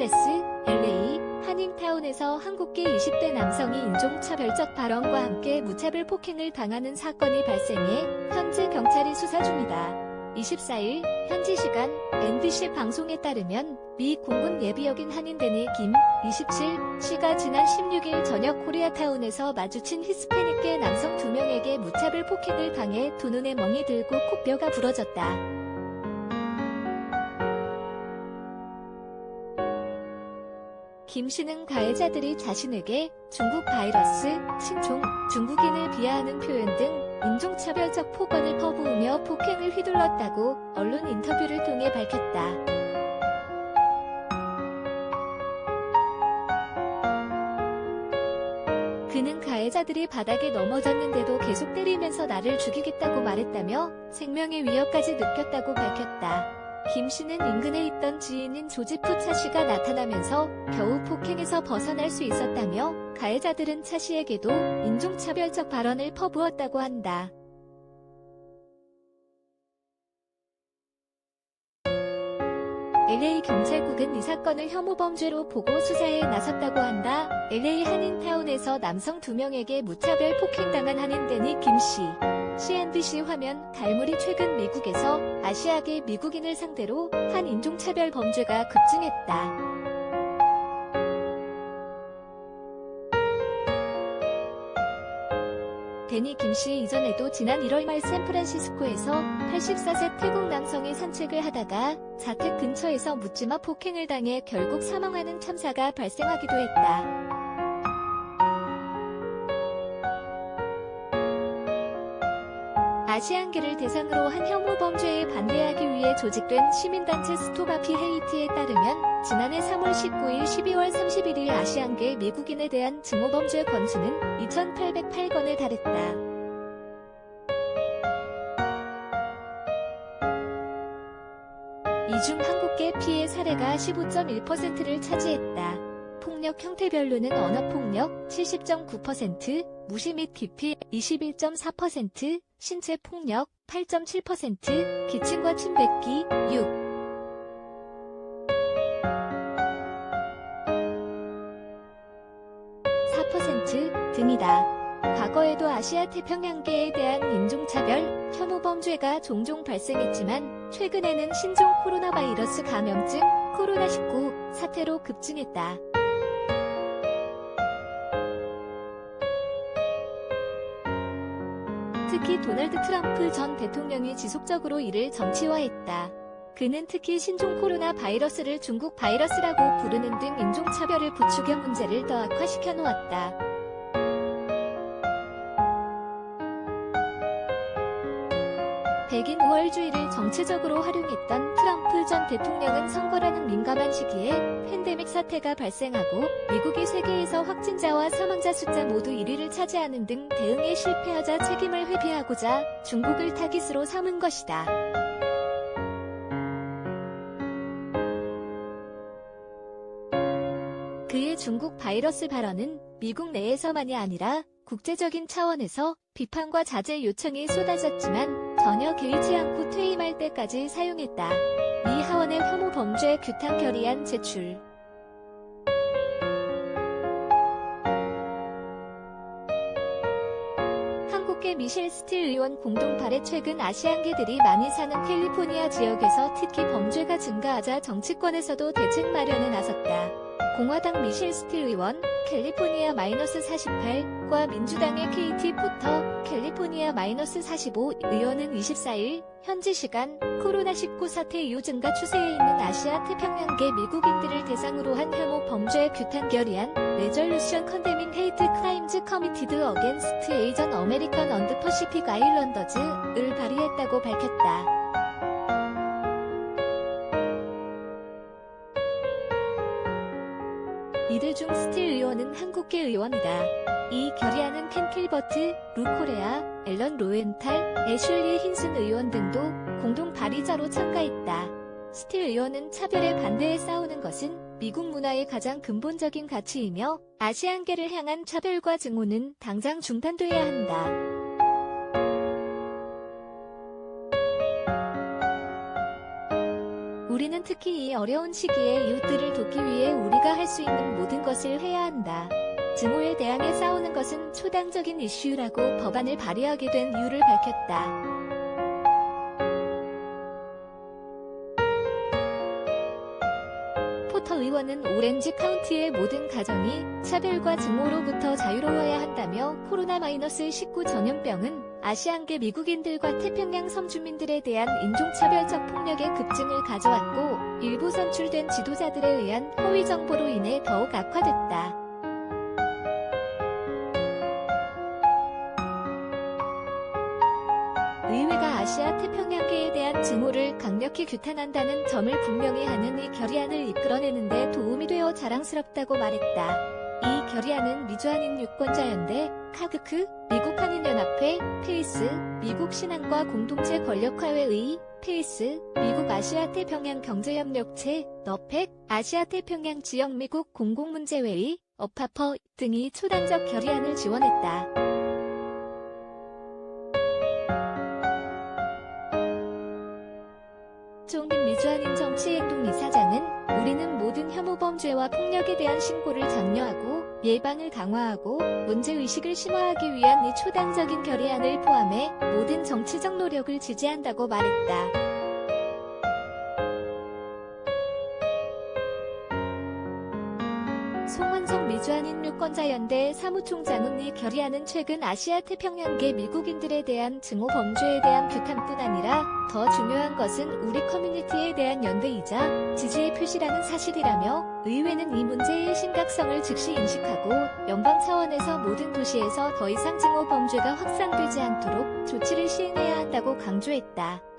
로스앤젤레스, LA, 한인타운에서 한국계 20대 남성이 인종차별적 발언과 함께 무차별 폭행을 당하는 사건이 발생해 현재 경찰이 수사 중이다. 24일 현지 시간 NBC 방송에 따르면 미 공군 예비역인 한인데니 김 27씨가 지난 16일 저녁 코리아타운에서 마주친 히스패닉계 남성 2명에게 무차별 폭행을 당해 두 눈에 멍이 들고 코뼈가 부러졌다. 김 씨는 가해자들이 자신에게 중국 바이러스, 신종, 중국인을 비하하는 표현 등 인종차별적 폭언을 퍼부으며 폭행을 휘둘렀다고 언론 인터뷰를 통해 밝혔다. 그는 가해자들이 바닥에 넘어졌는데도 계속 때리면서 나를 죽이겠다고 말했다며 생명의 위협까지 느꼈다고 밝혔다. 김 씨는 인근에 있던 지인인 조지프 차 씨가 나타나면서 겨우 폭행에서 벗어날 수 있었다며 가해자들은 차 씨에게도 인종차별적 발언을 퍼부었다고 한다. LA 경찰국은 이 사건을 혐오범죄로 보고 수사에 나섰다고 한다. LA 한인타운에서 남성 2명에게 무차별 폭행당한 한인데니 김 씨. CNBC 화면 갈무리 최근 미국에서 아시아계 미국인을 상대로 한 인종차별 범죄가 급증했다. 데니 김 씨 이전에도 지난 1월 말 샌프란시스코에서 84세 태국 남성이 산책을 하다가 자택 근처에서 묻지마 폭행을 당해 결국 사망하는 참사가 발생하기도 했다. 아시안계를 대상으로 한 혐오 범죄에 반대하기 위해 조직된 시민단체 스톱 아피 헤이티에 따르면 지난해 3월 19일 12월 31일 아시안계 미국인에 대한 증오범죄 건수는 2,808건에 달했다. 이 중 한국계 피해 사례가 15.1%를 차지했다. 폭력 형태별로는 언어폭력 70.9%, 무시 및 기피 21.4%, 신체 폭력 8.7%, 기침과 침 뱉기 4% 등이다. 과거에도 아시아 태평양계에 대한 인종차별, 혐오 범죄가 종종 발생했지만 최근에는 신종 코로나 바이러스 감염증 코로나19 사태로 급증했다. 특히 도널드 트럼프 전 대통령이 지속적으로 이를 정치화했다. 그는 특히 신종 코로나 바이러스를 중국 바이러스라고 부르는 등 인종차별을 부추겨 문제를 더 악화시켜 놓았다. 백인 우월주의를 정치적으로 활용했던 트럼프 전 대통령은 선거라는 민감한 시기에 팬데믹 사태가 발생하고 미국이 세계에서 확진자와 사망자 숫자 모두 1위를 차지하는 등 대응에 실패하자 책임을 회피하고자 중국을 타깃으로 삼은 것이다. 그의 중국 바이러스 발언은 미국 내에서만이 아니라 국제적인 차원에서 비판과 자제 요청이 쏟아졌지만 전혀 개의치 않고 퇴임할 때까지 사용했다. 미 하원의 혐오 범죄 규탄 결의안 제출. 한국계 미셸 스틸 의원 공동 발의 최근 아시안계들이 많이 사는 캘리포니아 지역에서 특히 범죄가 증가하자 정치권에서도 대책 마련에 나섰다. 공화당 미셸 스틸 의원, 캘리포니아-48과 민주당의 KT 포터, 캘리포니아-45 의원은 24일 현지 시간 코로나19 사태 이후 증가 추세에 있는 아시아 태평양계 미국인들을 대상으로 한 혐오 범죄 규탄 결의안 레졸루션 컨데밍 헤이트 크라임즈 커미티드 어게인스트 에이전 어메리칸 언드 퍼시픽 아일런더즈를 발의했다고 밝혔다. 이들 중 스틸 의원은 한국계 의원이다. 이 결의안은 켄 킬버트, 루 코레아, 앨런 로엔탈, 애슐리 힌슨 의원 등도 공동 발의자로 참가했다. 스틸 의원은 차별에 반대해 싸우는 것은 미국 문화의 가장 근본적인 가치이며 아시안계를 향한 차별과 증오는 당장 중단돼야 한다. 우리는 특히 이 어려운 시기에 이웃들을 돕기 위해 우리가 할 수 있는 모든 것을 해야 한다. 증오에 대항해 싸우는 것은 초당적인 이슈라고 법안을 발의하게 된 이유를 밝혔다. 포터 의원은 오렌지 카운티의 모든 가정이 차별과 증오로부터 자유로워야 한다며 코로나-19 전염병은 아시안계 미국인들과 태평양 섬주민들에 대한 인종차별적 폭력의 급증을 가져왔고 일부 선출된 지도자들에 의한 허위 정보로 인해 더욱 악화됐다. 의회가 아시아 태평양계에 대한 증오를 강력히 규탄한다는 점을 분명히 하는 이 결의안을 이끌어내는 데 도움이 되어 자랑스럽다고 말했다. 이 결의안은 미주한인 유권자연대, 카그크, 미국 한인연합회, 페이스, 미국 신앙과 공동체 권력화회의, 페이스, 미국 아시아태평양 경제협력체, 너펙, 아시아태평양 지역 미국 공공문제회의, 어파퍼 등이 초당적 결의안을 지원했다. 종인 미주한인 정치행동 이사장은 우리는 모든 혐오 범죄와 폭력에 대한 신고를 장려하고 예방을 강화하고 문제의식을 심화하기 위한 이 초당적인 결의안을 포함해 모든 정치적 노력을 지지한다고 말했다. 송원성 미주한인 유권자연대 사무총장은 이 결의안은 최근 아시아태평양계 미국인들에 대한 증오 범죄에 대한 규탄뿐 아니라 더 중요한 것은 우리 커뮤니티에 대한 연대이자 지지의 표시라는 사실이라며 의회는 이 문제의 심각성을 즉시 인식하고 연방 차원에서 모든 도시에서 더 이상 증오 범죄가 확산되지 않도록 조치를 시행해야 한다고 강조했다.